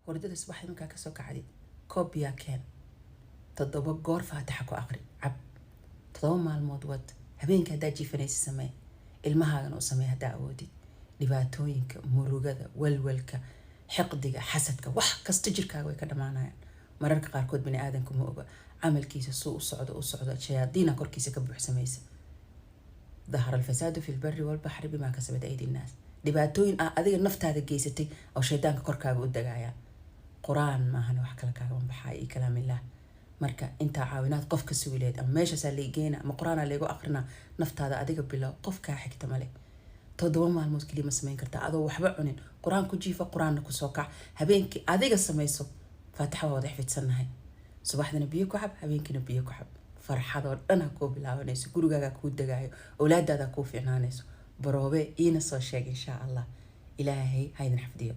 hordada subaxdii markaa kasoo kacdid koob biyaa keen 7 goor faatixa ku aqri cab 7 maalmood wad habeenka haddaa jiifanaysa samee ilmahaagana u samee haddaa awoodid dhibaatooyinka murugada walwalka xiqdiga xasadka wax kasta jirkaaga way ka dhamaanayaan mararka qaarkood bini aadanku ma oga camalkiisa suu u socdo shayaadiina korkiisa ka buuxsamaysa ظهر الفساد في البر والبحر بما كسبت أيدي الناس dhibaatooyin adiga naftaada geysatay oo shaydaanka korkaaga u dagaaya quraan maahan wax kala kaaga baxay iyo kalaamillah marka inta caawinaad qof ka suuleed ama meesha leegeena ama quraana leego aqrina naftaada adiga bilow qof ka xigta male 7 maalmood kaliya ma sameyn kartaa adoo waxba cunin quraan ku jiifa quraanna ku soo kac habeenkii adiga samayso faatixa wada xifdsanahay subaxdana biyo ku xab habeenkina biyo ku xab farxado dhan ha ku bilaabanayso gurigaaga ku dagaayo awlaadaada ku fiicnaanayso baroobe ina soo sheeg insha Allah ilaahay haydin xafdiyo